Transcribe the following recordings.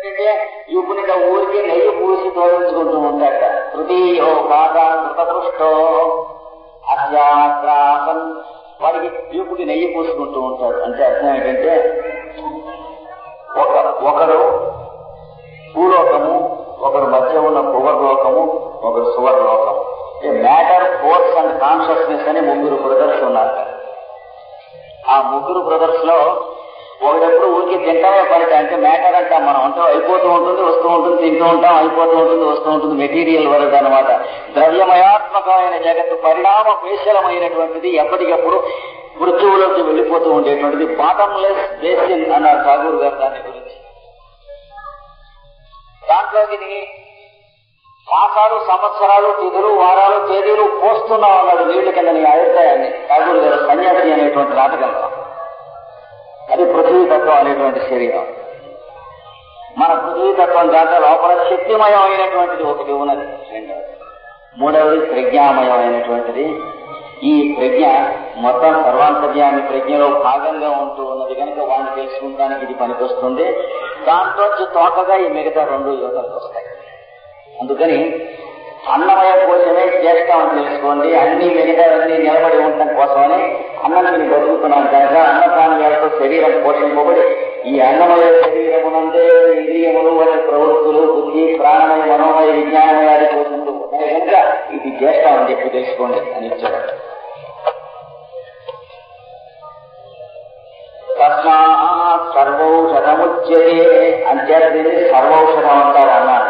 అంటే యూపునిగా ఊరికి నెయ్యి పూసి తోడించుకుంటూ ఉంటాడట. తృతీయో కాదృష్టో అత్యాగ్రాసన్ వాడికి యూపుకి నెయ్యి పూసుకుంటూ ఉంటాడు. అంటే అర్థం ఏంటంటే ఒకరు భూలోకము, ఒకరు మధ్య ఉన్న భువర్లోకము, ఒకరు సువర్లోకము. మ్యాటర్, ఫోర్స్ అండ్ కాన్షియస్నెస్ అని ముగ్గురు బ్రదర్స్ ఉన్నారు. ఆ ముగ్గురు బ్రదర్స్ లో ఒకటెప్పుడు ఊరికి తింటామే పని. అంటే మ్యాటర్ అంటాం మనం. అంటే అయిపోతూ ఉంటుంది, వస్తూ ఉంటుంది, తింటూ ఉంటాం, అయిపోతూ ఉంటుంది, వస్తూ ఉంటుంది. మెటీరియల్ వరల్డ్ అనమాట. ద్రవ్యమయాత్మకమైన జగత్తు పరిణామ పేశలమైనటువంటిది, ఎప్పటికప్పుడు మృత్యువులోకి వెళ్ళిపోతూ ఉండేటువంటిది. బాటంలెస్ బేసిన్ అన్నారు ఠాగూర్ గారు దాని గురించి. దాంట్లోకి మాసాలు, సంవత్సరాలు, తిథులు, వారాలు, తేదీలు పోస్తున్నాం అన్నాడు నీళ్ల కింద నీ అభిప్రాయాన్ని ఠాగూర్ గారు సన్యాసి అనేటువంటి నాటకంలో. అది పృథ్వీతత్వం అనేటువంటి శరీరం. మన పృథ్వీతత్వం దాంట్లో లోపల శక్తిమయం అయినటువంటిది ఒకటి ఉన్నది. మూడవది ప్రజ్ఞామయం అయినటువంటిది. ఈ ప్రజ్ఞ మొత్తం సర్వాంతర్యామి ప్రజ్ఞలో భాగంగా ఉంటూ ఉన్నది కనుక వాడిని తెలుసుకుంటానికి ఇది పనికొస్తుంది. దాంట్లో తోకగా ఈ మిగతా రెండు యోగాలు వస్తాయి. అందుకని అన్నమయ కోసమే జ్యేష్టం అని తెలుసుకోండి. అన్ని మిగతావన్నీ నిలబడి ఉండటం కోసమని అన్నం తిని బతుకుతున్నాను కనుక అన్నప్రాణాలతో శరీరం పోషింపబడి ఈ అన్నమయ శరీరమునందే ఇంద్రియములు, వాటి ప్రవృత్తులు, బుద్ధి, ప్రాణమయ, మనోమయ, విజ్ఞానమయాది పోషిస్తూ ఉన్నాయి కనుక ఇది జ్యేష్టం అని చెప్పి తెలుసుకోండి అని ఇచ్చాడు. తస్మాత్ సర్వౌషధముచ్యతే అంటే దీన్ని సర్వౌషధం అంటారు అన్నారు.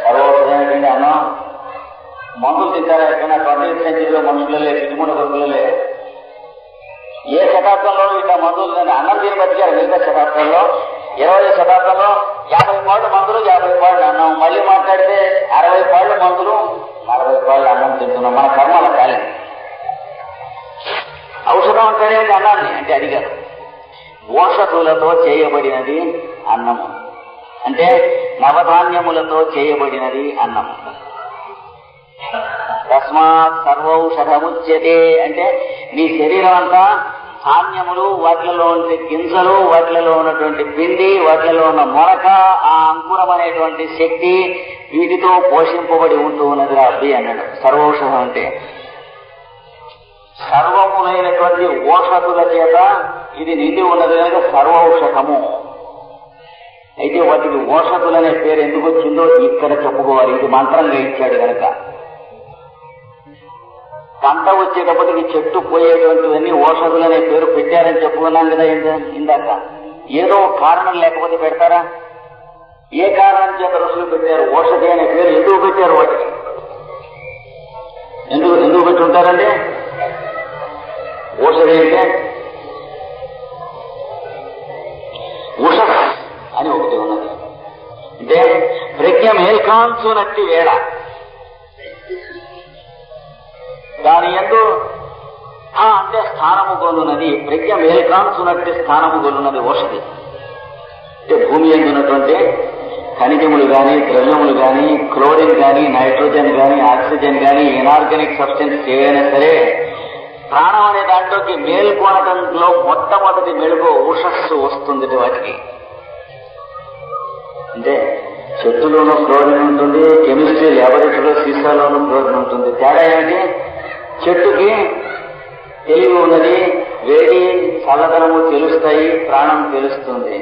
సర్వౌషధం ఏంటంటే అన్నం. మందులు తింటారా ఎక్కడైనా? 20th centuryలో మనుషులలే, 13 కొడుకులలే. ఏ శతాబ్దంలో ఇట్లా మందులు తింటే అన్నం తిని బతికారు. మిగతా శతాబ్దంలో 20వ శతాబ్దంలో 50 పాళ్ళు మందులు, 50 పాళ్ళు అన్నం. మళ్ళీ మాట్లాడితే 60 పాళ్ళు మందులు, 40 పాళ్ళు అన్నం తింటున్నాం. మన కర్మల కాలేదు. ఔషధం అంటేనే అన్నాన్ని అంటే అది కాదు. ఓషధులతో చేయబడినది అన్నము. అంటే నవధాన్యములతో చేయబడినది అన్నము. తస్మాత్ సర్వౌషధముచ్యతే అంటే నీ శరీరం అంతా ధాన్యములు, వాటిలో ఉండే గింజలు, వాటిలో ఉన్నటువంటి పిండి, వాటిలో ఉన్న మొలక, ఆ అంకురం అనేటువంటి శక్తి, వీటితో పోషింపబడి ఉంటూ ఉన్నది అబ్బి అన్నాడు. సర్వౌషధం అంటే సర్వములైనటువంటి ఓషధుల చేత ఇది నిండి ఉన్నది కనుక సర్వౌషధము. అయితే వాటికి ఓషధులనే పేరు ఎందుకు వచ్చిందో ఇక్కడ చెప్పుకోవాలి. ఇది మంత్రంగా ఇచ్చాడు కనుక. పంట వచ్చేటప్పటికి చెట్టు పోయేటువంటివన్నీ ఓషధులనే పేరు పెట్టారని చెప్పుకున్నాం కదా ఇందాక. ఏదో కారణం లేకపోతే పెడతారా? ఏ కారణం చేత ఋషులు పెట్టారు? ఓషధి అనే పేరు ఎందుకు పెట్టారు? వాటికి ఎందుకు పెట్టి ఉంటారండి? ఓషధి అంటే ఉషస్ అని ఒకటి ఉన్నది. అంటే ప్రజ్ఞ మేల్కాంచునట్టి వేళ దాని యందు అంటే స్థానము గొల్లున్నది. ప్రజ్ఞ మేల్కాంచునట్టి స్థానము గొల్లున్నది ఓషధి. అంటే భూమి ఎందున్నటువంటి ఖనిజములు కానీ, ద్రవ్యములు కానీ, క్లోరిన్ కానీ, నైట్రోజన్ కానీ, ఆక్సిజన్ కానీ, ఇనార్గానిక్ సబ్స్టెన్స్ ఏదైనా సరే ప్రాణం అనే దాంట్లోకి మేల్కొనడంలో మొట్టమొదటి మెలుగు ఉషస్సు వస్తుంది వాటికి. అంటే చెట్టులోనూ క్లోరిన్ ఉంటుంది, కెమిస్ట్రీ ల్యాబొరేటరీలో సీసాలోనూ క్లోరిన్ ఉంటుంది. తేడా ఏంటి? చెట్టుకి తెలివి ఉన్నది, వేడి చల్లదనము తెలుస్తాయి, ప్రాణం తెలుస్తుంది.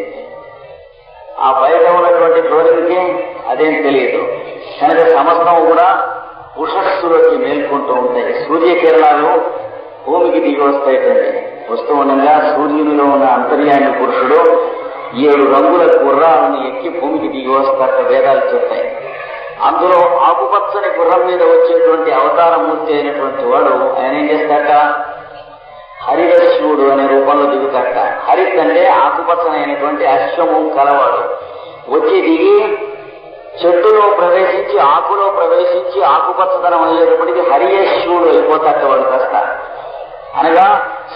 ఆ బయట ఉన్నటువంటి క్లోరిన్కి అదేం తెలియదు కనుక సమస్తం కూడా ఉషస్సులోకి మేల్కొంటూ ఉంటాయి. సూర్యకిరణాలు భూమికి దిగి వస్తాయిటండి. వస్తూ ఉండగా సూర్యునిలో ఉన్న అంతర్యామి పురుషుడు 7 రంగుల గుర్రాలను ఎక్కి భూమికి దిగి వస్తాక వేదాలు చెప్తాయి. అందులో ఆకుపచ్చని గుర్రం మీద వచ్చేటువంటి అవతారమూర్తి అయినటువంటి వాడు ఆయన ఏం చేస్తాక హరిరశ్వుడు అనే రూపంలో దిగుతాక. హరిత్ అంటే ఆకుపచ్చనైనటువంటి అశ్వము కలవాడు. వచ్చి దిగి చెట్టులో ప్రవేశించి, ఆకులో ప్రవేశించి ఆకుపచ్చదనం అయ్యేటప్పటికీ హరియశ్వుడు అయిపోతాక వాడు కాస్త. అనగా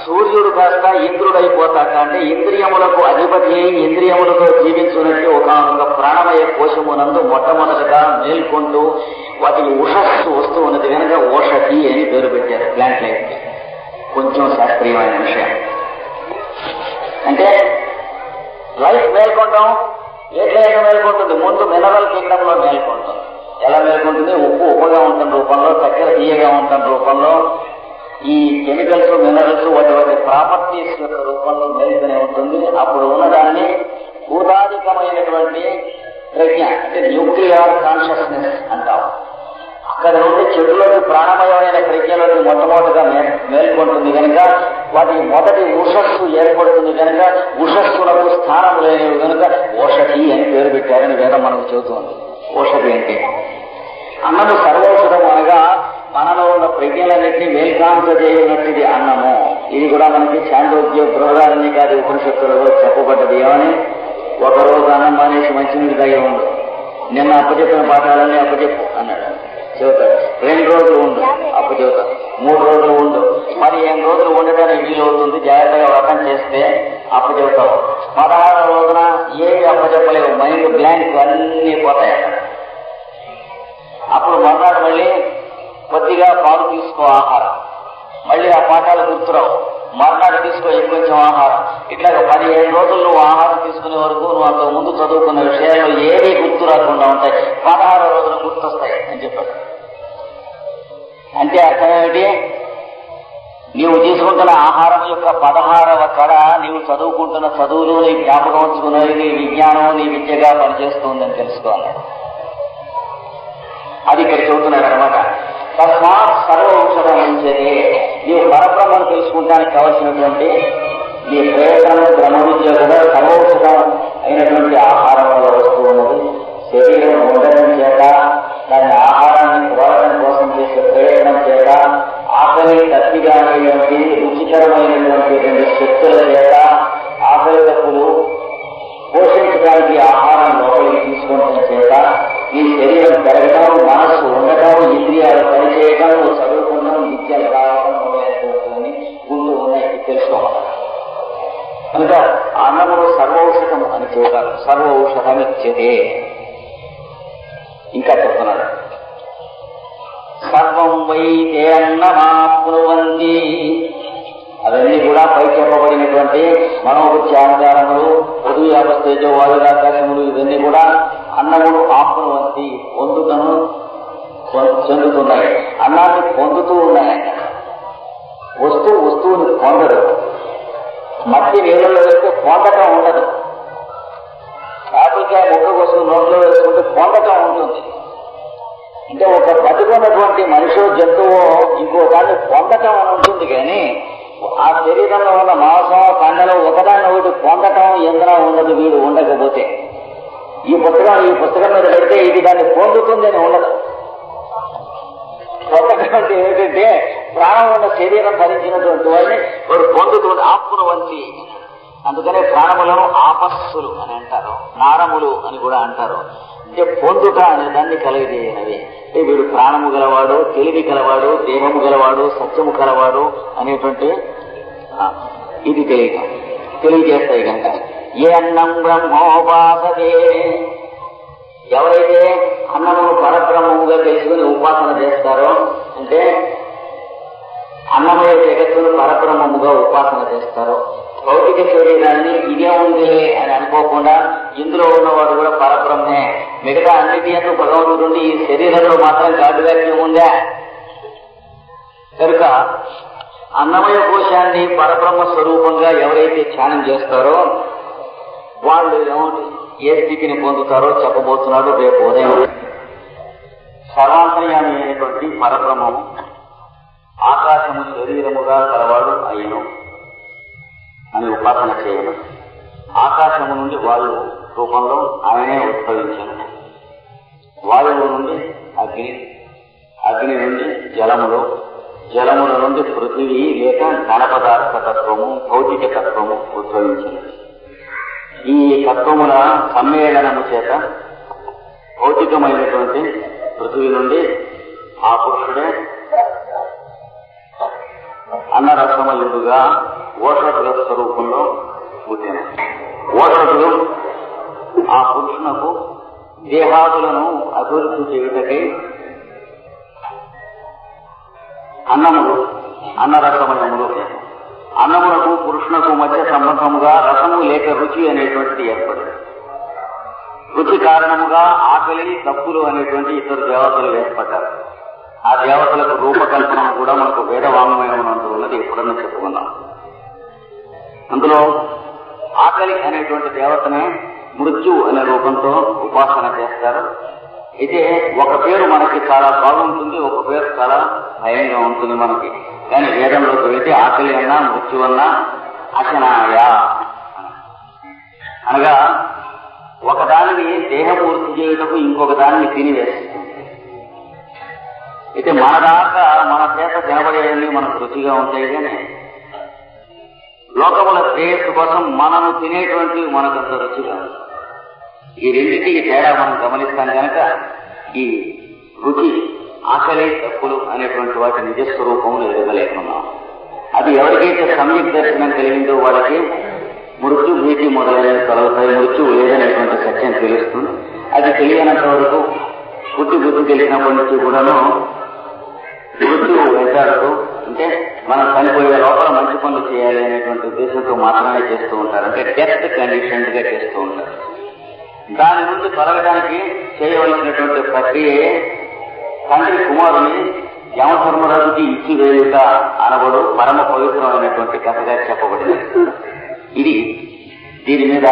సూర్యుడు కాస్త ఇంద్రుడు అయిపోతాక. అంటే ఇంద్రియములకు అధిపతి అయి ఇంద్రియములతో జీవించున్నట్టు ఒక ప్రాణమయ కోశమునందు మొట్టమొదటిగా మేల్కొంటూ వాటికి ఉషస్సు వస్తూ ఉన్నది కనుక ఓషధి అని పేరు పెట్టారు ప్లాంట్ లైఫ్కి. కొంచెం శాస్త్రీయమైన విషయం. అంటే లైఫ్ మేల్కొంటాం, ఎట్లా మేల్కొంటుంది? ముందు మినరల్ కింగ్డమ్ లో మేల్కొంటుంది. ఎలా మేల్కొంటుంది? ఉప్పు ఉప్పుగా ఉంటుంది రూపంలో, చక్కెర తీయగా ఉంటుంది రూపంలో, ఈ కెమికల్స్ మినరల్స్ వాటి వాటి ప్రాపర్టీస్ యొక్క రూపంలో మేల్కొనే ఉంటుంది. అప్పుడు ఉన్నదాన్ని భూతాధికమైనటువంటి ప్రజ్ఞ అంటే న్యూక్లియర్ కాన్షియస్నెస్ అంటాం. అక్కడ నుండి చెడులోకి ప్రాణమయమైన ప్రజ్ఞలోకి మొట్టమొదటిగా మేల్కొంటుంది కనుక వాటికి మొదటి ఉషస్సు ఏర్పడుతుంది కనుక ఉషస్సులకు స్థానం లేనివి కనుక ఓషధి అని పేరు పెట్టారని వేదం మనకు చెబుతుంది. ఓషధి అంటే అన్నము సర్వౌషధం అనగా మనలో ఉన్న ప్రజ్ఞలన్నింటినీ మేల్కాంతజేయనట్టుది అన్నము. ఇది కూడా మనకి చాంద్రోగ్య బృహదారణ్యకాది ఉపనిషత్తులలో చెప్పబడ్డది. ఏమని? ఒకరోజు అన్నం మానేసి మంచినీళ్ళు తాగే ఉండు, నిన్న అప్పచెప్పిన పాఠాలన్నీ అప్పచెప్పు అన్నాడు, చెబుతాడు. 2 రోజులు ఉండు, అప్పు చెబుతాడు. 3 రోజులు ఉండు, మరి 8 రోజులు ఉండటానికి వీలవుతుంది, జాగ్రత్తగా వ్రతం చేస్తే అప్పు చెబుతావు. 16వ రోజున ఏమి అప్పచెప్పలేవు, మైండ్ బ్లాంక్, అన్నీ పోతాయి. అప్పుడు మర్నాడు మళ్ళీ కొద్దిగా పాలు తీసుకో ఆహారం, మళ్ళీ ఆ పాఠాలు గుర్తురావు, మర్నాడు తీసుకో ఇంకొంచెం ఆహారం. ఇట్లా 15 రోజులు నువ్వు ఆహారం తీసుకునే వరకు నువ్వు అంతకు ముందు చదువుకున్న విషయాల్లో ఏవీ గుర్తు రాకుండా ఉంటాయి. 16వ రోజులు గుర్తొస్తాయి అని చెప్పాడు. అంటే అర్థం ఏమిటి? నీవు తీసుకుంటున్న ఆహారం యొక్క 16వ కళ నీవు చదువుకుంటున్న చదువులు, నీ జ్ఞాపకం ఉంచుకున్నది, నీ విజ్ఞానం నీ విద్యగా పనిచేస్తుందని తెలుసుకోవాలి. అది ఇక్కడ చెబుతున్నాడు అనమాట. తస్మాత్ సర్వ ఔషధం ఉంచేది. నీవు పరబ్రహ్మను తెలుసుకుంటానికి కావలసినటువంటి నీ ప్రయత్నం బ్రహ్మ విద్య కూడా సర్వౌషధం అయినటువంటి ఆహారం వల్ల వస్తువు ఉన్నది. శరీరం ఉండడం చేత, దాని ఆహారాన్ని పురాటం కోసం చేసే ప్రయత్నం చేత, ఆకలి తప్పిగా అనేటువంటి రుచికరమైనటువంటి 2 శక్తుల చేత, ఆకలి తప్పులు పోషించడానికి ఆహారం లోపలికి తీసుకోవడం చేత ఈ శరీరం పెరగడం, మనస్సు ఉండటం, ఇంద్రియాలు పనిచేయడం, చదువుకోవడం, విద్యలు రావడం మొదలైనటువంటి గుంటూ ఉన్నాయి తెలుసుకోవాలి. కనుక అన్నములు సర్వౌషధం అని చెబుతారు. సర్వౌషధం ఇచ్చేదే. ఇంకా చెప్తున్నాడు, సర్వం వై తే అన్నమాప్నువంతి. అవన్నీ కూడా పై చెప్పబడినటువంటి మనోబుద్ధి ఆచారములు, పృథ్వీ ఆపస్తేజో వాయురాకాశములు, ఇవన్నీ కూడా అన్నములు ఆప్నువంతి పొందుతను చెందుతున్నాయి. అన్నాన్ని పొందుతూ ఉన్నాయి. వస్తువుని పొందడు. మట్టి నీళ్ళలో వేస్తే పొందటం ఉండదు. ఆపిల్కాయ ముక్క కోసం నోట్లో వేసుకుంటే పొందటం ఉంటుంది. అంటే ఒక బతుకున్నటువంటి మనిషో జంతువో ఇంకో దాన్ని పొందటం అని ఉంటుంది. కానీ ఆ శరీరంలో ఉన్న మాంసం కండలో ఒకదాన్ని ఒకటి పొందటం ఎందున ఉండదు. వీడు ఉండకపోతే ఈ పుస్తకం మీద పెడితే ఇది దాన్ని పొందుతుంది అని ఉండదు. పొందటం అంటే ఏంటంటే ప్రాణం ఉన్న శరీరం ధరించినటువంటి వాడిని వాడు పొందుతుంది. ఆపును వంచి. అందుకనే ప్రాణములను ఆపస్సులు అని అంటారు, నారములు అని కూడా అంటారు. అంటే పొందుట అనే దాన్ని కలిగజేయనవి. అంటే వీడు ప్రాణము గలవాడు, తెలివి గలవాడు, దేహము గలవాడు, సత్యము గలవాడు అనేటువంటి ఇది తెలియజేస్తాయి కనుక. ఏ అన్నం బ్రహ్మోపాసతే. ఎవరైతే అన్నమును పరబ్రహ్మముగా తెలుసుకుని ఉపాసన చేస్తారో, అంటే అన్నమయ జగత్తును పరబ్రహ్మముగా ఉపాసన చేస్తారో, భౌతిక శరీరాన్ని ఇదే ఉంది అని అనుకోకుండా ఇందులో ఉన్నవాడు కూడా పరబ్రహ్మే, మిగతా అన్నిటి అంటూ భగవంతుడు ఈ శరీరంలో మాత్రం కాదువ్యాఖ్యం ఉందా. కనుక అన్నమయ కోశాన్ని పరబ్రహ్మ స్వరూపంగా ఎవరైతే ధ్యానం చేస్తారో వాళ్ళు ఏ స్థితిని పొందుతారో చెప్పబోతున్నాడు రేపు ఉదయం. సర్వాంతర్యామి అయినటువంటి పరబ్రహ్మము ఆకాశము శరీరముగా కలవాడు అయ్యను అని ఉపాసన చేయడం. ఆకాశము నుండి వాయువు రూపంలో ఆయనే ఉద్భవించను. వాయువు నుండి అగ్ని, అగ్ని నుండి జలములు, జలముల నుండి పృథివీ లేక ఘన పదార్థ తత్వము, భౌతిక తత్వము ఉద్భవించింది. ఈ తత్వముల సమ్మేళనము చేత భౌతికమైనటువంటి పృథివీ నుండి ఆ పురుషుడే అన్నరసమయుడుగా ఓషధుల స్వరూపంలో పుట్టిన. ఓషధులు ఆ పురుషునకు దేహాదులను అభివృద్ధి చేయుటకై అన్నములు, అన్నరసమయములు, అన్నములకు పురుషునకు మధ్య సంబంధముగా రసము లేక రుచి అనేటువంటిది ఏర్పడింది. రుచి కారణముగా ఆకలి, తప్పులు అనేటువంటి ఇద్దరు దేవతలు ఏర్పడ్డారు. ఆ దేవతలకు రూపకల్పన కూడా మనకు వేద వాంగ్మయం ఉన్నది ఎప్పుడన్నా చెప్పుకున్నాం. అందులో ఆకలి అనేటువంటి దేవతనే మృత్యు అనే రూపంతో ఉపాసన చేస్తారు. అయితే ఒక పేరు మనకి చాలా బాగుంటుంది, ఒక పేరు చాలా భయంగా ఉంటుంది మనకి. కానీ వేదంలోకి వెళ్తే ఆకలి అన్నా మృత్యు అన్నా అశనాయ అనగా ఒకదానిని దేహపూర్తి చేయుటకు ఇంకొక దానిని తినివేస్తుంది. అయితే మన దాకా మన చేత తినబడేవన్నీ మనకు రుచిగా ఉంటాయి, కానీ లోకముల శ్రేయస్సు కోసం మనము తినేటువంటివి మనకంత రుచిగా ఉంది. ఈ రెండింటికి తేడా మనం గమనిస్తాం కనుక ఈ రుచి, ఆకలి, తప్పులు అనేటువంటి వాటి నిజస్వరూపమును ఎదగలేకున్నాం. అది ఎవరికైతే సమ్యక్ దర్శనం కలిగిందో వాళ్ళకి మృత్యు, భీతి మొదలైనవి కలుగుతాయి. మృత్యువు లేదనేటువంటి సత్యం తెలుస్తుంది. అది తెలియనంత వరకు బుద్ధి తెలిసినప్పటి నుంచి కూడాను మృత్యువు వెంటాడుతూ, అంటే మనం చనిపోయే లోపల మంచి పనులు చేయాలి అనేటువంటి ఉద్దేశంతో మాత్రమే చేస్తూ ఉంటారు. అంటే డెత్ కండిషన్ గా చేస్తూ ఉంటారు. దాని నుండి తొలగడానికి చేయవలసినటువంటి ప్రక్రియే తండ్రి కుమారుని యమధర్మరాజుకి ఇచ్చివేయుట అనబడు పరమ పవిత్రమైనటువంటి కథగా చెప్పబడింది. ఇది దీని మీద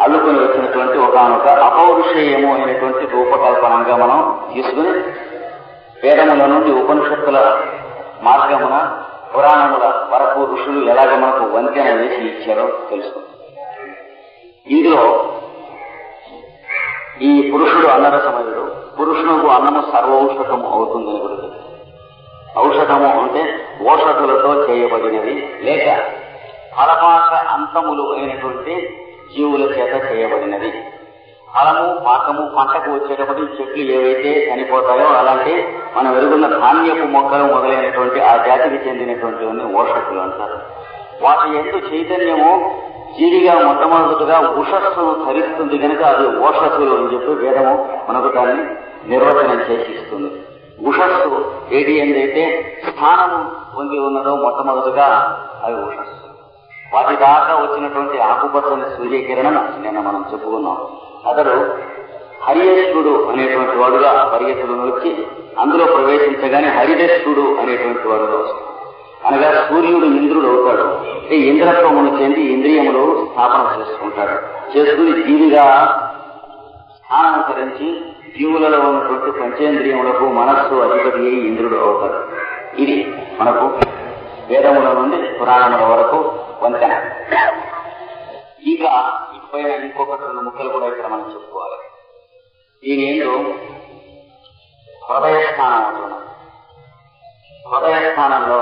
అల్లుకొని వచ్చినటువంటి ఒకనొక అపౌరుషేయము అనేటువంటి రూపకల్పనంగా మనం తీసుకుని వేదముల నుండి ఉపనిషత్తుల మార్గమున పురాణముల వరకు ఋషులు ఎలాగ మనకు వంతెన వేసి ఇచ్చారో తెలుసుకుంది. ఇందులో ఈ పురుషుడు అన్నరసమయుడు, పురుషునకు అన్నము సర్వౌషధము అవుతుందని కూడా తెలుసు. ఔషధము అంటే ఓషధులతో చేయబడినది, లేక ఫలపాక అంతములు అయినటువంటి జీవుల చేత చేయబడినది. ఫలము, పాకము, పంటకు వచ్చేటప్పటి చెట్లు ఏవైతే చనిపోతాయో అలాంటి మనం ఎరుగున్న ధాన్యపు మొక్కలు మొదలైనటువంటి ఆ జాతికి చెందినటువంటివన్నీ ఓషధులు అంటారు. వాటి ఎందు చైతన్యము జీవిగా మొట్టమొదటిగా ఉషస్సును ధరిస్తుంది కనుక అది ఓషధులు అని చెప్పి వేదము మనకు దాన్ని నిర్వచనం చేసి ఇస్తుంది. ఉషస్సు ఏది ఏందైతే స్థానము పొంది ఉన్నదో మొట్టమొదటిగా అది ఉషస్సు. వాటి దాకా వచ్చినటువంటి ఆకుపచ్చని సూర్యకిరణం నిన్న మనం చెప్పుకున్నాం. అతడు హరియేశ్వరుడు అనేటువంటి వాడుగా పరిగెత్తులను వచ్చి అందులో ప్రవేశించగానే హరిదేశ్వరుడు అనేటువంటి వాడుగా వస్తాడు. అనగా సూర్యుడు ఇంద్రుడు అవుతాడు. ఇంద్రత్వమును చెంది ఇంద్రియములు స్థాపన చేసుకుంటాడు. చేసుకుని జీవిగా స్థానాంతరించి జీవులలో ఉన్నటువంటి పంచేంద్రియములకు మనస్సు అధిపతి అయి ఇంద్రుడు అవుతాడు. ఇది మనకు వేదముల నుండి పురాణముల వరకు వంతెన. ఇక ఇప్పైన ఇంకొకటి రెండు ముక్కలు కూడా ఇక్కడ మనం చెప్పుకోవాలి. దీని ఏంటో హృదయస్థానం అంటున్నాం. హృదయస్థానంలో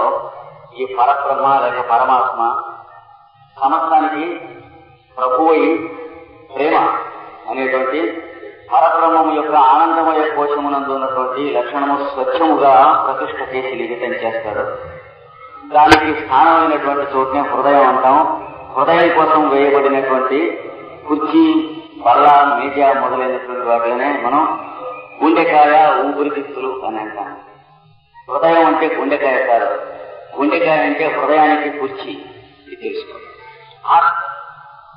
ఈ పరబ్రహ్మ లేక పరమాత్మ సమస్తానికి ప్రభువై ప్రేమ అనేటువంటి పరబ్రహ్మము యొక్క ఆనందమయ కోశమునందు ఉన్నటువంటి లక్షణము స్వచ్ఛముగా ప్రతిష్ఠ చేసి లిఖితం చేస్తాడు. దానికి స్థానమైనటువంటి చోటునే హృదయం అంటాం. హృదయం కోసం వేయబడినటువంటి కుర్చీ, బల్ల, మీడియా మొదలైనటువంటి వాటినే మనం గుండెకాయ, ఊపిరితిత్తులు అని అంటాం. హృదయం అంటే గుండెకాయ కాదు, గుండెకాయ అంటే హృదయానికి కుర్చీ. ఇది తెలుసుకోండి.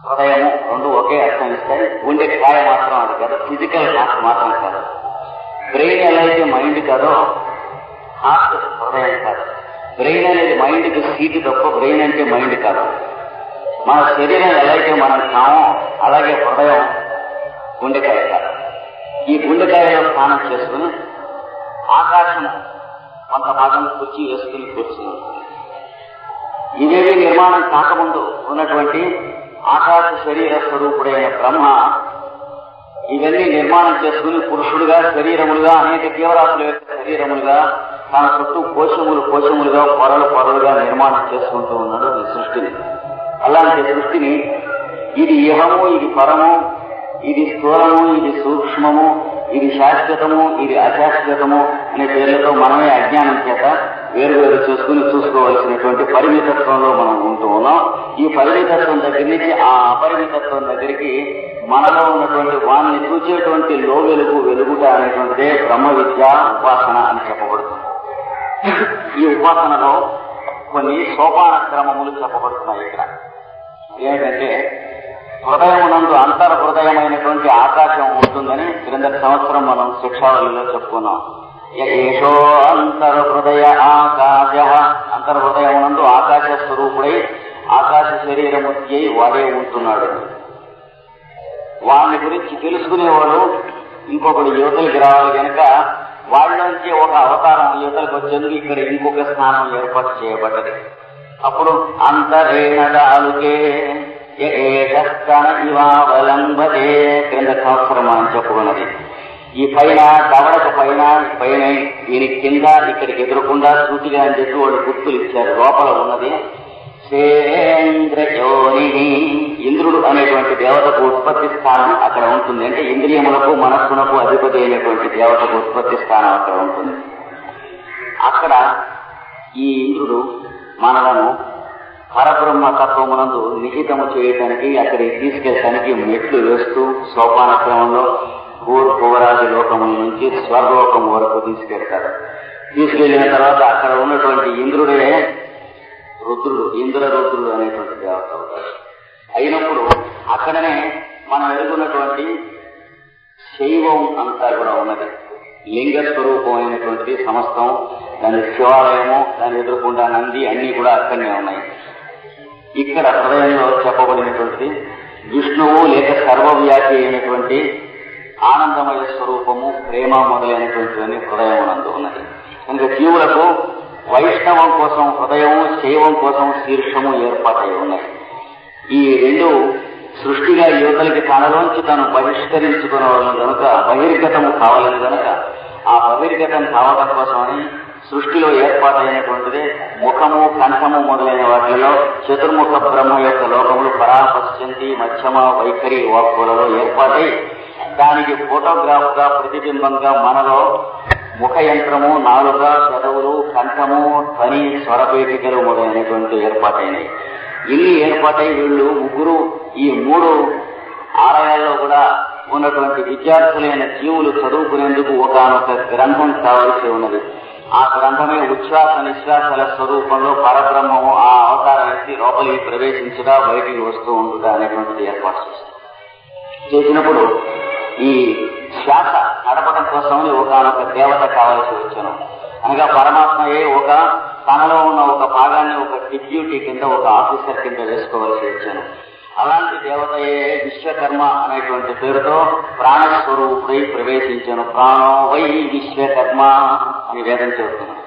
హృదయము రెండు ఒకే అర్థం ఇస్తాయి. గుండెకాయ మాత్రం అది కాదు, ఫిజికల్ హార్ట్ మాత్రం కాదు. బ్రెయిన్ ఎలా అయితే మైండ్ కాదో హార్ట్ హృదయం కాదు. బ్రెయిన్ అనేది మైండ్కి సీటు తప్ప బ్రెయిన్ అంటే మైండ్ కాదు. మన శరీరం ఎలా అయితే మనం కామో అలాగే హృదయం గుండెకాయ కాదు. ఈ గుండెకాయలో స్నానం చేసుకుని ఆకాశం కొంత భాగం కుర్చీ వేసుకుని కూర్చుని ఇవేవి నిర్మాణం కాకముందు ఉన్నటువంటి ఆకాశ శరీర స్వరూపుడైన బ్రహ్మ ఇవన్నీ నిర్మాణం చేసుకుని పురుషుడుగా, శరీరములుగా, అనేక జీవరాశుల యొక్క శరీరములుగా తన చుట్టూ కోశములుగా పొరలుగా నిర్మాణం చేసుకుంటూ ఉన్నాడు ఈ సృష్టిని. అలాంటి సృష్టిని ఇది ఇహము, ఇది పరము, ఇది స్థూలము, ఇది సూక్ష్మము, ఇది శాశ్వతము, ఇది అశాశ్వతము అనే పేర్లతో మనమే అజ్ఞానం చేత వేరువేరు చూసుకోవలసినటువంటి పరిమితత్వంలో మనం ఉంటూ ఉన్నాం. ఈ పరిమితత్వం దగ్గర నుంచి ఆ అపరిమితత్వం దగ్గరికి మనలో ఉన్నటువంటి వాణ్ణి చూచేటువంటి వెలుగుట అనేటువంటిదే బ్రహ్మ విద్య ఉపాసన అని చెప్పబడుతుంది. ఈ ఉపాసనలో కొన్ని సోపాన క్రమములు చెప్పబడుతున్నాయి. ఇక్కడ ఏంటంటే హృదయమునందు అంతర్హృదయమైనటువంటి ఆకాశం ఉంటుందని క్రిందటి సంవత్సరం మనం శిక్షావళిలో చెప్పుకున్నాం. ఏషో అంతర్హృదయ ఆకాశ, అంతర్హృదయమునందు ఆకాశ స్వరూపుడై ఆకాశ శరీరమూర్తి అయి వాడే ఉంటున్నాడు. వాడిని గురించి తెలుసుకునేవాడు ఇంకొకటి యువతలకి రావాలి కనుక వాళ్ళలోంచి ఒక అవతారం యువతలకు వచ్చేందుకు ఇక్కడ ఇంకొక స్థానం ఏర్పాటు చేయబడ్డది. అప్పుడు అంతరేణాలుకే ఏషస్తన ఇవావలంబతే క్రింద సంవత్సరం మనం చెప్పుకున్నది. ఈ పైన దవడకు పైన పైన దీని కింద ఇక్కడికి ఎదురకుండా సూటిగా అని చెప్పి వాళ్ళు గుర్తులు ఇచ్చారు. లోపల ఉన్నది సేంద్రయోని, ఇంద్రుడు అనేటువంటి దేవతకు ఉత్పత్తి స్థానం అక్కడ ఉంటుంది. అంటే ఇంద్రియములకు మనస్సునకు అధిపతి అయినటువంటి దేవతకు ఉత్పత్తి స్థానం అక్కడ ఉంటుంది. అక్కడ ఈ ఇంద్రుడు మనలను పరబ్రహ్మ తత్వమునందు నిహితము చేయటానికి అక్కడికి తీసుకెళ్ళటానికి మెట్లు వేస్తూ సోపాన క్రమంలో భూరాది లోకముల నుంచి స్వర్గలోకం వరకు తీసుకెళ్తారు. తీసుకెళ్లిన తర్వాత అక్కడ ఉన్నటువంటి ఇంద్రుడే రుద్రుడు, ఇంద్రరుద్రుడు అనేటువంటి దేవత అయినప్పుడు అక్కడనే మనం ఎదుగున్నటువంటి శైవం అంతా కూడా ఉన్నది. లింగ స్వరూపం అయినటువంటి సమస్తం, దాని శివాలయము, దాని ఎదురుకుండా నంది అన్ని కూడా అక్కడనే ఉన్నాయి. ఇక్కడ హృదయంలో చెప్పబడినటువంటి విష్ణువు లేక సర్వవ్యాపి అయినటువంటి ఆనందమయ స్వరూపము, ప్రేమ మొదలైనటువంటివన్నీ హృదయమునందు ఉన్నది. కనుక జీవులకు వైష్ణవం కోసం హృదయము, శైవం కోసం శీర్షము ఏర్పాటై ఉన్నాయి. ఈ రెండు సృష్టిగా యువతలకి తనలోంచి తను బహిష్కరించుకునేవాళ్ళను కనుక బహిర్గతము కావాలని కనుక ఆ బహిర్గతం కావడం కోసమని సృష్టిలో ఏర్పాటైనటువంటిది ముఖము, కంఠము మొదలైన వాటిలో చతుర్ముఖ బ్రహ్మ యొక్క లోకములు పరాపశ్యంతి, మధ్యమ, వైఖరి వాక్కులలో ఏర్పాటై దానికి ఫోటోగ్రాఫ్ గా ప్రతిబింబంగా మనలో ముఖ యంత్రము, నాలుక, పెదవులు, కంఠము, ధ్వని, స్వరపేటికలు మొదలైనటువంటి ఏర్పాటైనాయి. ఇన్ని ఏర్పాటై వీళ్ళు ముగ్గురు ఈ మూడు ఆలయాల్లో కూడా ఉన్నటువంటి విద్యార్థులైన జీవులు చదువుకునేందుకు ఒకనొక గ్రంథం కావలసి ఉన్నది. ఆ గ్రంథమే ఉచ్ఛ్వాస నిశ్వాసాల స్వరూపంలో పరబ్రహ్మము ఆ అవతారం ఎత్తి లోపలికి ప్రవేశించుగా బయటికి వస్తూ ఉంటుందా అనేటువంటిది ఏర్పాటు చేసినప్పుడు ఈ శ్వాస నడపడం కోసమని ఒకనొక దేవత కావలసి వచ్చాను. అనగా పరమాత్మయే ఒక తనలో ఉన్న ఒక భాగాన్ని ఒక డిప్యూటీ కింద, ఒక ఆఫీసర్ కింద వేసుకోవలసి వచ్చాను. అలాంటి దేవతయే విశ్వకర్మ అనేటువంటి పేరుతో ప్రాణస్వరూపుడై ప్రవేశించాను. ప్రాణో వై విశ్వకర్మ అని వేదం చెబుతున్నాను.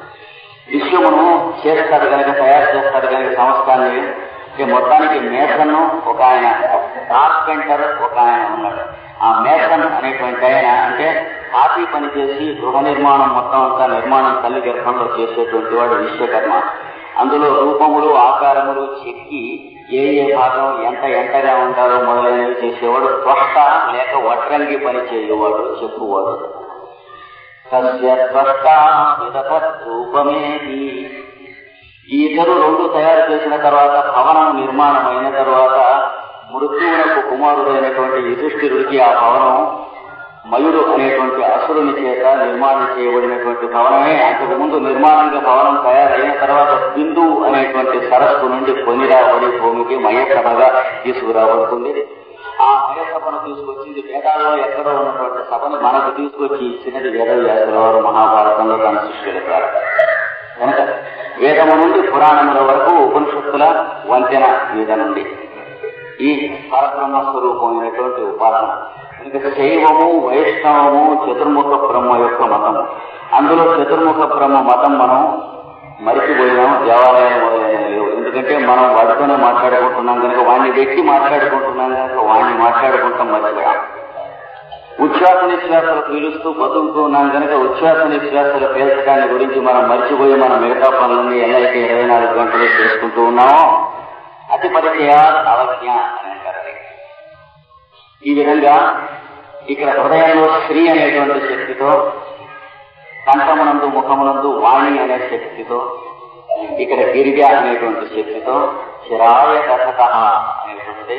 విశ్వమును చేస్తాడు కనుక, తయారు చేస్తాడు కనుక సంస్థాన్ని. మొత్తానికి మేసన్ ఒక ఆయన, కార్పెంటర్ ఒక ఆయన ఉన్నాడు. ఆ మేసన్ అనేటువంటి ఆయన అంటే కాపీ పని చేసి గృహ నిర్మాణం మొత్తం అంతా నిర్మాణం తల్లి గర్భంలో చేసేటువంటి వాడు విశ్వకర్మ. అందులో రూపములు, ఆకారములు చెక్కి ఏ ఏ భాగం ఎంతగా ఉంటారో మొదలైనవి చేసేవాడు. త్వష్ట లేక వడ్రంగి పని చేయవాడు, చెప్పువాడు. రూపమేది. ఈ ఇద్దరు రెండు తయారు చేసిన తర్వాత భవనం నిర్మాణం అయిన తర్వాత మృత్యువునకు కుమారుడైనటువంటి యుధిష్ఠిరుడికి ఆ భవనం మయుడు అనేటువంటి అసురుని చేత నిర్మాణం చేయబడినటువంటి భవనమే. అంతకు ముందు నిర్మాణంగా భవనం తయారైన తర్వాత బిందు అనేటువంటి సరస్సు నుండి పొందిరాబడి భూమికి మయసభగా తీసుకురాబడుతుంది. ఆ మయసభను తీసుకొచ్చింది వేదాల్లో ఎక్కడో ఉన్నటువంటి సభను మనకు తీసుకొచ్చి ఇచ్చినది వేదవ్యాసుల వారు మహాభారతంలో తన సృష్టిల ద్వారా. కనుక వేదము నుండి పురాణముల వరకు ఉపనిషత్తుల వంతెన మీద నుండి ఈ పరబ్రహ్మ స్వరూపమైనటువంటి ఉపాసన. ఇంకా శైవము, వైష్ణవము, చతుర్ముఖ బ్రహ్మ యొక్క మతము. అందులో చతుర్ముఖ బ్రహ్మ మతం మనం మరిచిపోయినాం. దేవాలయాలు మొదలైనవి లేవు. ఎందుకంటే మనం వాటితోనే మాట్లాడుకుంటున్నాం కనుక, వాడిని వ్యక్తి మాట్లాడుకుంటున్నాం కనుక వాడిని మాట్లాడుకుంటాం మర్చిపోయాం. ఉచ్ఛ్వాస నిశ్వాసాలు పీలుస్తూ బతుకుతూ ఉన్నాం కనుక ఉచ్ఛ్వాస నిశ్వాసాల పీల్చడాన్ని గురించి మనం మర్చిపోయి మన మిగతా పనులని ఎలా అయితే 24 గంటలు చేసుకుంటూ ఉన్నామో అతి పరిచయాలు అవజ్ఞ అని అంటారు. ఈ విధంగా ఇక్కడ హృదయంలో శ్రీ అనేటువంటి శక్తితో, కంఠమునందు ముఖమునందు వాణి అనే శక్తితో, ఇక్కడ గిరిజ అనేటువంటి శక్తితో, చిరాయ కథక అనేటువంటి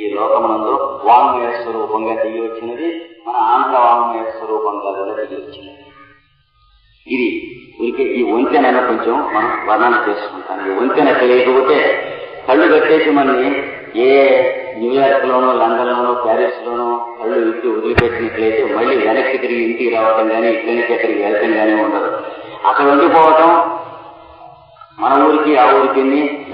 ఈ లోకమునందు వాంగ్మయ స్వరూపంగా దిగి వచ్చినది. మన ఆంధ్ర వాంగ్మయ స్వరూపంగా కూడా దిగి వచ్చినది. ఇది ఉనికి ఈ వంతెనను కొంచెం మనం వర్ణన చేసుకుంటాం. ఈ వంతెన తెలియకపోతే కళ్ళు కట్టేసి మనని ఏ న్యూయార్క్ లోనో, లండన్ లోనో, ప్యారిస్ లోనో కళ్ళు ఇంటి వదిలిపెట్టినట్లయితే మళ్ళీ వెనక్కి తిరిగి ఇంటికి రావటం కానీ ఇక్కడి నుంచి అక్కడికి వెళ్ళటం కానీ ఉండదు. అక్కడ ఉండిపోవటం, మన ఊరికి ఆ ఊరికి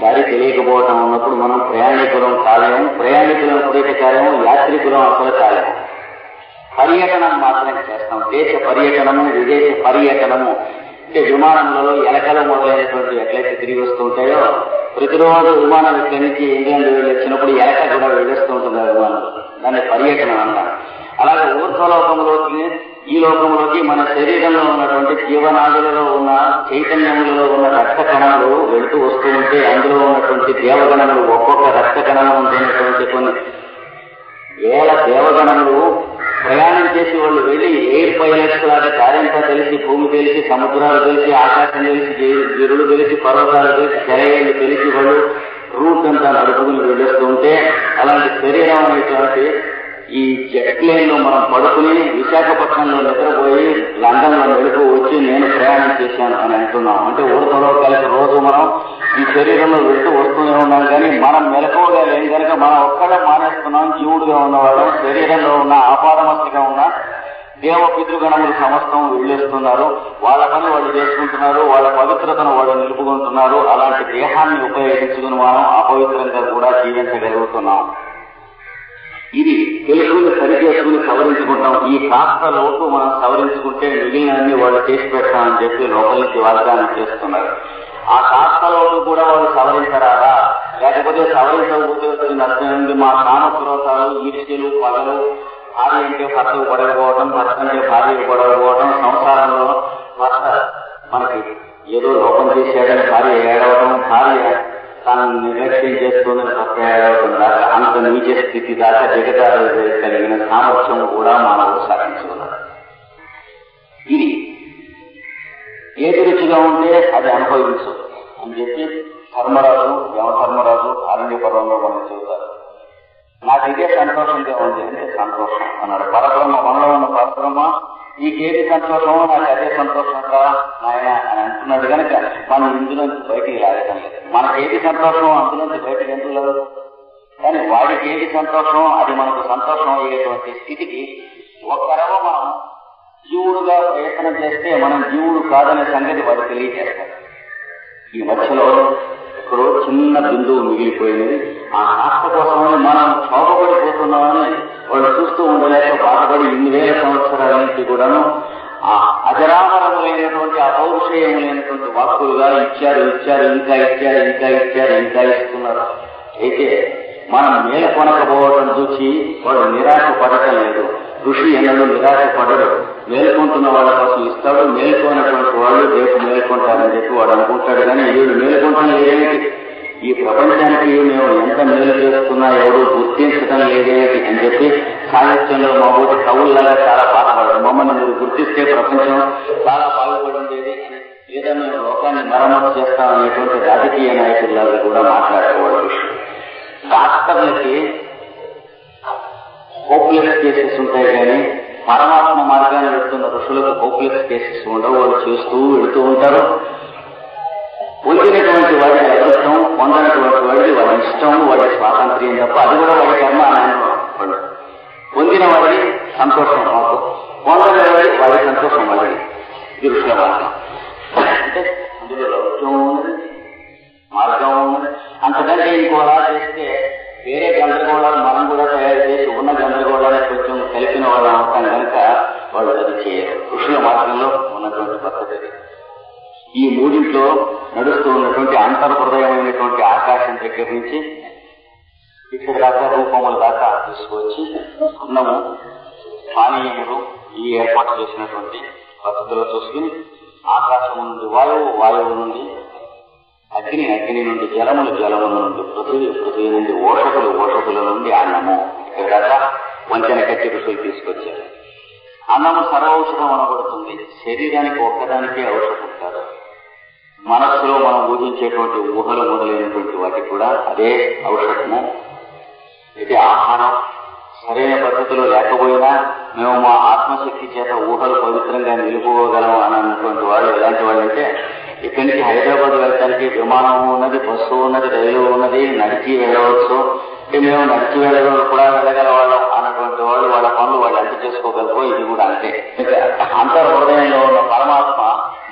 దారి తెలియకపోవటం ఉన్నప్పుడు మనం ప్రయాణికులం కాలేము. ప్రయాణికులం ఎప్పుడైతే కాలేము, యాత్రికులం అసలు కాలేము. పర్యటనం మాత్రమే చేస్తాం. దేశ పర్యటనము, విదేశ పర్యటనము అంటే విమానంలో ఎలకలు మొదలైనటువంటి ఎట్లయితే తిరిగి వస్తుంటాయో, ప్రతిరోజు విమానం ఇక్కడి నుంచి ఇంగ్లాండ్ వెళ్ళి వచ్చినప్పుడు ఎలక కూడా వెళ్ళేస్తూ ఉంటుంది విమానం. దాన్ని పర్యటనం అంటారు. అలాగే ఊర్ధ్వలోకంలోకి, ఈ లోకంలోకి మన శరీరంలో ఉన్నటువంటి జీవనాదులలో ఉన్న చైతన్యములలో ఉన్న రక్త కణాలు వెళుతూ వస్తూ ఉంటే అందులో ఉన్నటువంటి దేవగణములు, ఒక్కొక్క రక్త కణం ఉంటేనటువంటి కొన్ని వేల దేవగణములు ప్రయాణం చేసి వాళ్ళు వెళ్ళి ఎయిర్ పైలట్స్ లాగా దారంతా తెలిసి, భూమి తెలిసి, సముద్రాలు తెలిసి, ఆకాశం తెలిసి, గిరులు తెలిసి, పర్వతాలు తెలిసి, తెరవేళ్ళు తెలిసి వాళ్ళు రూట్ అంతా నడుపుకుని వెళ్ళేస్తూ ఉంటే, అలాంటి శరీరం అనేటువంటి ఈ జెట్ ప్లేన్ లో మనం పడుకుని విశాఖపట్నంలో నిద్రపోయి లండన్ లో నడుపు వచ్చి నేను ప్రయాణం చేశాను అని అంటున్నాం. అంటే ఊరిలో కలిసి రోజు మనం ఈ శరీరంలో వెళ్తూ వస్తూనే ఉన్నాం. కానీ మనం మెలకువగా లేని కనుక మనం ఒక్కడే మానేస్తున్నాం. జీవుడుగా ఉన్నవాడు, శరీరంలో ఉన్న ఆపాదమస్తిగా ఉన్న దేవ పితృగణములు సమస్తం వెళ్ళేస్తున్నారు. వాళ్ళ పని వాళ్ళు చేసుకుంటున్నారు, వాళ్ళ పవిత్రతను వాళ్ళు నిలుపుకుంటున్నారు. అలాంటి దేహాన్ని ఉపయోగించుకుని మనం అపవిత్రంగా కూడా జీవించగలుగుతున్నాం. ఇది తెలుసుకుని సరిచేసుకుని సవరించుకుంటాం. ఈ కాస్త లోటు మనం సవరించుకుంటే మిగిలినన్ని వాళ్ళు చేసి పెడతామని చెప్పి లోపల నుంచి వాగ్దానం చేస్తున్నారు. ఆ కాస్త లోటు కూడా వాళ్ళు సవరించరాదా? లేకపోతే సవరించకపోతే నష్టం ఉంది. మా కామక్రోధాలు, ఈర్ష్యలు, పగలు, భార్య అంటే భర్తకు పడకపోవడం, భర్త అంటే భార్యకు పడకపోవడం, సంసారంలో భర్త మనకి ఏదో లోపం చేశాడని భార్య ఏడవడం, భార్య తనను నిర్లక్ష్యం చేస్తుందని భర్త ఏడవడం దాకా, అంత నీచ స్థితి దాకా దిగజారు కలిగిన సామర్థ్యం కూడా మానవుడు సాధించుకున్నాడు. ఇది ఏది రుచిగా ఉంటే అది అనుభవించు అని చెప్పి ధర్మరాజు, యమధర్మరాజు అరణ్య పర్వంలో మనం చెబుతారు. నాకు ఇదే సంతోషంగా ఉంది అంటే సంతోషం అన్నాడు. పరబ్రహ్మ, మనలో ఉన్న పరబ్రహ్మ నీకేది సంతోషమో నాకు అదే సంతోషం రా నాయన అని అంటున్నాడు. కనుక మనం ఇందులోంచి బయటికి లాగటం లేదు. మనకేది సంతోషమో అందులోంచి బయటకు ఎందుకు లేదు? కానీ వాడికి ఏది సంతోషమో అది మనకు సంతోషం అయ్యేటువంటి స్థితికి ఒక్కరవ మనం జీవుడుగా ప్రయత్నం చేస్తే మనం జీవుడు కాదనే సంగతి వాడు తెలియజేస్తారు. ఈ మధ్యలో ఎక్కడో చిన్న బిందువు మిగిలిపోయినది. ఆ కాస్త కోసమని మనం క్షోభపడిపోతున్నామని వాళ్ళు చూస్తూ ఉండలేక బాధపడి 8,000 సంవత్సరాల నుంచి కూడాను ఆ అజరామరములైనటువంటి అపౌరుషేయములైనటువంటి వాక్కులుగా ఇచ్చారు, ఇంకా ఇచ్చారు, ఇంకా ఇస్తున్నారు. అయితే మనం మేలుకొనకపోవడం చూసి వాడు నిరాశ పడటం లేదు. ఋషి ఎన్నడూ నిరాశ పడడు. మేలుకుంటున్న వాళ్ళ కోసం ఇస్తాడు. మేలుకోనటువంటి వాళ్ళు రేపు మేలుకుంటారని చెప్పి వాడు అనుకుంటాడు. కానీ వీడు మేలుకుంటాం లేదేమిటి, ఈ ప్రపంచానికి మేము ఎంత మేలు చేస్తున్నా ఎవరు గుర్తించడం లేదేమిటి అని చెప్పి సాహిత్యంలో మా ఊరి కవుల్లాగా చాలా బాధపడదు. మమ్మల్ని మీరు గుర్తిస్తే ప్రపంచం చాలా బాగుపడి ఉండేది, లేదా మేము లోకాన్ని మరమ్మతు చేస్తామనేటువంటి రాజకీయ నాయకుల్లాగా కూడా మాట్లాడేవాడు ఋషి. డాక్టర్లకి హోప్లెస్ కేసెస్ ఉంటాయి, కానీ పరమాత్మ మార్గాన్ని వెళ్తున్న ఋషులకు హోప్లెస్ కేసెస్ ఉండవు. వాళ్ళు చేస్తూ వెళుతూ ఉంటారు. పొందినటువంటి వాడికి అదృష్టం, పొందనటువంటి వాడికి వాడి ఇష్టం, వాడి స్వాతంత్ర్యం తప్ప అది కూడా వాడి కర్మ అని పొందిన వాడికి సంతోషం మాకు, పొందని వాడికి వాడి సంతోషం వాడికి. ఇది ఋషుల మార్గం. అంటే అందులో లౌక్యం ఉన్నది, మార్గం ఉన్నది. అంతకంటే ఇంకోలా చేస్తే వేరే గందరగోళాలు మనం కూడా తయారు చేసి ఉన్న గందరగోళాన్ని కొంచెం కలిపిన వాళ్ళం అవుతాం కనుక వాళ్ళు అది చేయరు. ఋషుల మార్గంలో ఉన్నటువంటి పద్ధతి. ఈ మూడింట్లో నడుస్తూ ఉన్నటువంటి అంతర్హృదయమైనటువంటి ఆకాశం దగ్గర నుంచి ఇక్కడ దాకా రూపముల దాకా తీసుకువచ్చి అన్నము, పానీయములు ఈ ఏర్పాటు చేసినటువంటి పద్ధతిలో చూసుకుని ఆకాశము నుండి వాయువు, వాయువు నుండి అగ్ని, అగ్ని నుండి జలములు, జలముల నుండి పృథివీ, పృథివీ నుండి ఓషకులు, ఓషకుల నుండి అన్నము. ఇక్కడ దాకా వంచన కట్టి ఋషులు తీసుకొచ్చారు. అన్నము సర్వౌషధం అనబడుతుంది. శరీరానికి ఒక్కదానికే ఔషధం కాదు. మనస్సులో మనం ఊహించేటువంటి ఊహలు మొదలైనటువంటి వాటికి కూడా అదే ఔషధము. ఇది ఆహారం సరైన పద్ధతిలో లేకపోయినా మేము మా ఆత్మశక్తి చేత ఊహలు పవిత్రంగా నిలుపుకోగలం అని అన్నటువంటి వాళ్ళు ఎలాంటి వాళ్ళు అంటే, ఇక్కడి నుంచి హైదరాబాద్ వెళ్ళడానికి విమానం ఉన్నది, బస్సు ఉన్నది, రైలు ఉన్నది, నడిచి వెళ్ళవచ్చు. మేము నడిచి వెళ్ళగలరు కూడా వెళ్ళగలవాళ్ళం అన్నటువంటి వాళ్ళు వాళ్ళ పనులు వాళ్ళు అంత చేసుకోగలరు. ఇది కూడా అంతే. అంతర్హృదయంలో ఉన్న పరమాత్మ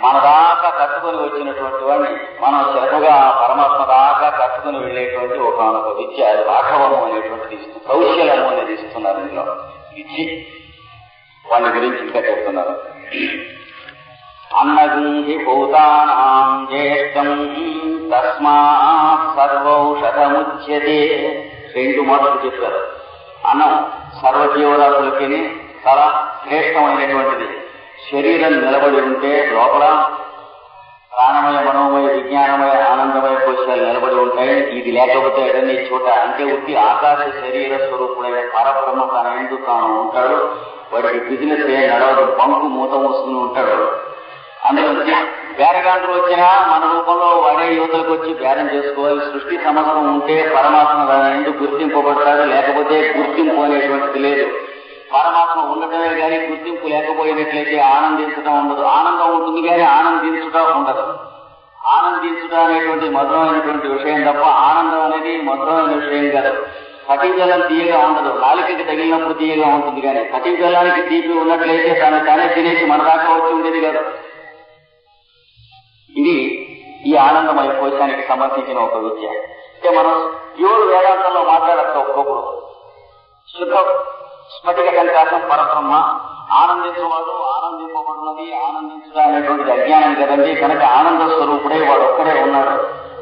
మన దాకా కట్టుకొని వచ్చినటువంటి వాడిని మనం శ్రద్ధగా పరమాత్మ దాకా కట్టుకుని వెళ్ళేటువంటి ఒక విద్య రాఘవము అనేటువంటిది కౌశలము అనేది ఇస్తున్నారు. ఇందులో ఇచ్చి వాళ్ళ గురించి ఇంకా చెప్తున్నారు. అన్నగీహి భూతానాం జ్యేష్టం తస్మాత్ సర్వౌషధముచ్యతే. 2 మాటలు చెప్పారు. అన్నం సర్వజీవరాశులకి చాలా శ్రేష్టమైనటువంటిది. శరీరం నిలబడి ఉంటే లోపల ప్రాణమయ, మనోమయ, విజ్ఞానమయ, ఆనందమయ కోశాలు నిలబడి ఉంటాయి. ఇది లేకపోతే ఎడన్ని చోట అంటే ఉట్టి ఆకాశ శరీర స్వరూపుడైన పరబ్రహ్మ తన ఎందుకు తాను ఉంటాడు. వాడికి బిజినెస్ నడవదు, బంకు మూత మూసుకుని ఉంటాడు. అందులో బేరగాండ్రు వచ్చినా మన రూపంలో వాడే యువతలకు వచ్చి బేరం చేసుకోవాలి. సృష్టి సమస్తం ఉంటే పరమాత్మ దాని ఎందుకు గుర్తింపబడతాడు, లేకపోతే గుర్తింపు అనేటువంటిది లేదు. పరమాత్మ ఉండటమే కానీ గుర్తింపు లేకపోయినట్లయితే ఆనందించడం ఉండదు. ఆనందం ఉంటుంది కానీ ఆనందించుట ఉండదు. ఆనందించుట అనేటువంటి మధురమైనటువంటి విషయం తప్ప ఆనందం అనేది మధురమైన విషయం కాదు. కటిజలం తీయగా ఉండదు, నాలుకకి తగిలినప్పుడు తీయగా ఉంటుంది. కానీ కటిజలానికి తీపి ఉన్నట్లయితే తను తానే తినేసి మన దాకా వచ్చి ఉండేది కాదు. ఇది ఈ ఆనందమయ కోశానికి సంబంధించిన ఒక విద్య. అంటే మనం 7 వేదాంతంలో మాట్లాడచ్చు. ఒక్కొక్కరు శుద్ధ స్ఫటిక కంకాసం పరబ్రహ్మ, ఆనందించేవాడు, ఆనందింపబడినది, ఆనందించడం అనేటువంటిది అజ్ఞానం కదండి. కనుక ఆనంద స్వరూపుడై వాడొక్కడే ఉన్నాడు.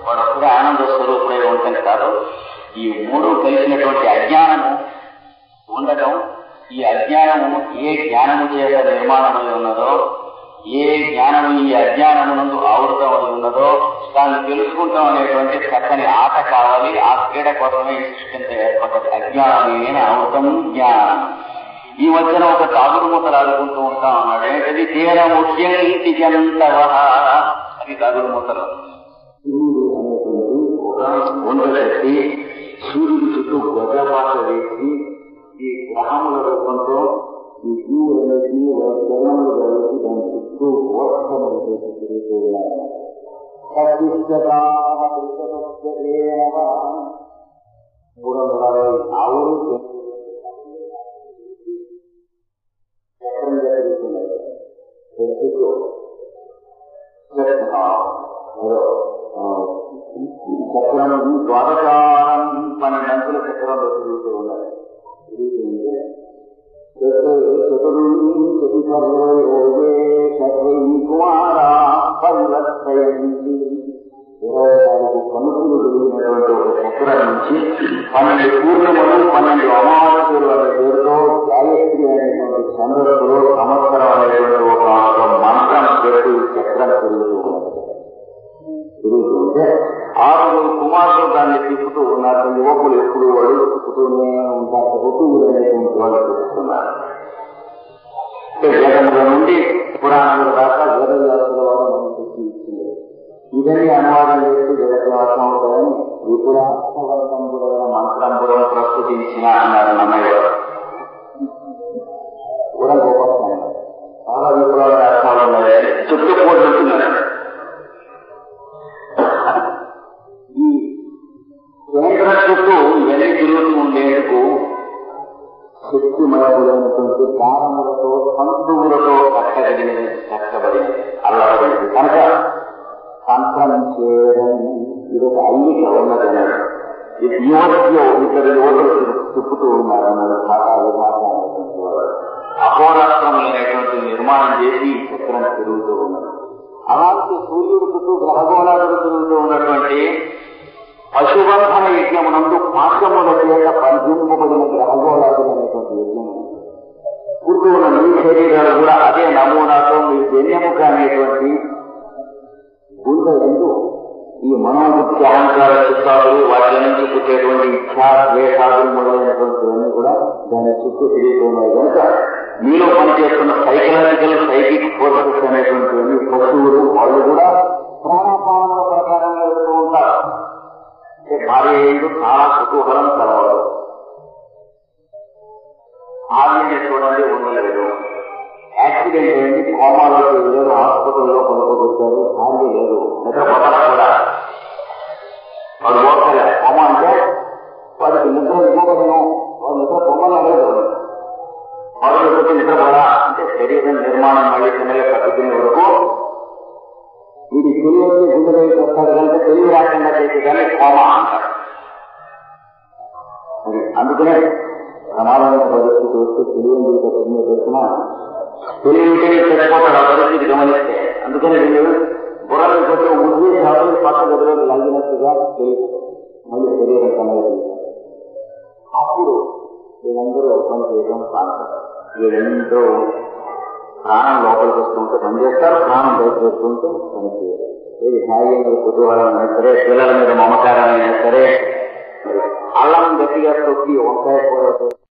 వాడొక్కడే ఆనంద స్వరూపుడై ఉంటుంది కాదు. ఈ 3 కలిసినటువంటి అజ్ఞానము ఉండటం, ఈ అజ్ఞానము ఏ జ్ఞానము చేత నిర్మాణమై ఉన్నదో, ఏ జ్ఞానము ఈ అజ్ఞానమునందు ఆవృతమై ఉన్నదో దాన్ని తెలుసుకుంటాం అనేటువంటి చక్కని ఆట కావాలి. ఆ క్రీడ కోసమే ఈ సృష్టింత ఏర్పడ్డది. అజ్ఞానమైన ఆవృతం జ్ఞానం. ఈ మధ్యన ఒక తాగుడు మూతలు ఆడుకుంటూ ఉంటాం అన్నాడు. ఏంటది? తీర ముఖ్యం ఇంటికెంతవ, అది తాగుడు మూతలు. ఉండబెట్టి సూర్యుడి చుట్టూ గొడపాట వేసి ఈ గ్రహముల రూపంతో ఈ జీవులకి కిరణములు కలిసి దాని చుట్టూ ఓర్ధములు చేసి తిరుగుతూ ఉన్నారు. ఆవులు చక్రం ద్వాదశానం 12 అంచుల చక్రంలో తిరుగుతూ ఉన్నారు. కుమారా పరివర్తయంతి 24 కనుకలు కలిగినటువంటి ఒక చక్రం నుంచి 12 పూర్ణములు 12 అమావాస్యలు అనే పేరుతో గాయత్రి అనేటువంటి సందర్భంలో సంవత్సరం అనేటువంటి ఒక మంత్రం పేరు చక్రం తిరుగుతూ ఉన్నది. తిరుగుతుంటే 6 కుమారులు దాన్ని తిప్పుతూ ఉన్నారు. యువకులు ఎప్పుడు వాళ్ళు తిప్పుతూనే ఉంటారు. ఋతువులు అనేటువంటి వాళ్ళు తిప్పుతున్నారు. వేదముల నుండి పురాణాల దాకా వేదవ్యాసుల వారు మనకి ఇచ్చింది. ఇవన్నీ అనువాదం చేస్తూ వేదవ్యాసం అవుతాయని ఇప్పుడు అర్థవంతంబుడైన మంత్రంబుడం ప్రస్తుతించిన అన్నారు నన్నయ్య కూడా. గోపస్థానం చాలా విపులమైన అర్థాలు ఉన్నాయి. చుట్టుపోతున్నారు. ఈ కేంద్ర చుట్టూ ఇవన్నీ తిరుగుతూ ఉండేందుకు శక్తిమయమైనటువంటి కారణములతో సంతువులతో కట్టబడినది, అల్లబడింది. కనుక సంక్రమించేయడం ఇదొక అల్లిక ఉన్నది అన్నాడు. ఇది యువతిలో 2 యువతులు తిప్పుతూ ఉన్నారు అన్నాడు. అనేటువంటి వాడు అహోరాత్రములైనటువంటి నిర్మాణం చేసి చక్రం తిరుగుతూ ఉన్నారు. అలాంటి సూర్యుడు చుట్టూ గ్రహగోళాలు తిరుగుతూ ఉన్నటువంటి పశుబంధన యజ్ఞమునందు పాశముల చేత బంధింపబడిన గ్రహగోళాలు అనేటువంటి యజ్ఞం చుట్టూ ఉన్న మీ శరీరాలు కూడా అదే నమూనాతో మీ జన్యముఖ అనేటువంటి గుండె ఎందు ఈ మనోబుద్ధి అహంకార చిత్తాలు వాటి నుంచి పుట్టేటువంటి ఇచ్చా ద్వేషాలు మొదలైనటువంటివన్నీ కూడా దాని చుట్టూ తిరుగుతున్నాయి. కనుక మీలో పనిచేస్తున్న సైకిక్ ఫోర్సెస్ అనేటువంటివన్నీ పశువులు వాళ్ళు కూడా ప్రాణాపాలన ప్రకారంగా వెళ్తూ ఉంటారు. భార్య ఏడు చాలా కుతూహలం కలవదు. భార్యని చూడండి ఉండలేదు. యాక్సిడెంట్ అయింది, కోమాలో లేదు, హాస్పిటల్లో కొనుక్కొచ్చారు. భార్య లేదు, నిద్రపోతారు కూడా. వాడు ఓర్చలే. కోమా అంటే వాడికి నిద్ర ఇవ్వబడినో వాడు నిద్ర పొమ్మని అనేది మొదలు నిద్ర కూడా అంటే శరీరం నిర్మాణం మళ్ళీ చిన్నగా కట్టుకునే వరకు వీడి తెలియని గుండె వస్తాడు కనుక తెలివి రాకుండా చేసేదాన్ని కోమా అంటారు. అందుకనే ప్రమాదమైన పరిస్థితి వస్తే తెలియని తెలిసిన తెలివింటే చనిపోతాడు ఆ పరిస్థితి గమనిస్తే. అందుకని వీళ్ళు బుర్రలు కొట్టే ఉద్దేశాలు పక్క గదిలోకి లాగినట్టుగా తెలియదు మళ్ళీ శరీరం కనగలి. అప్పుడు వీళ్ళందరూ పని చేయడం కానుతారు. వీళ్ళందరూ ప్రాణం లోపలికి వస్తుంటే పనిచేస్తారు, ప్రాణం బయట వస్తుంటే పని చేయాలి. ఏది హాయిగా కుతూహలమైనా సరే, పిల్లల మీద మమకారమైనా సరే, అల్లం గట్టిగా తొక్కి వంకాయ కూర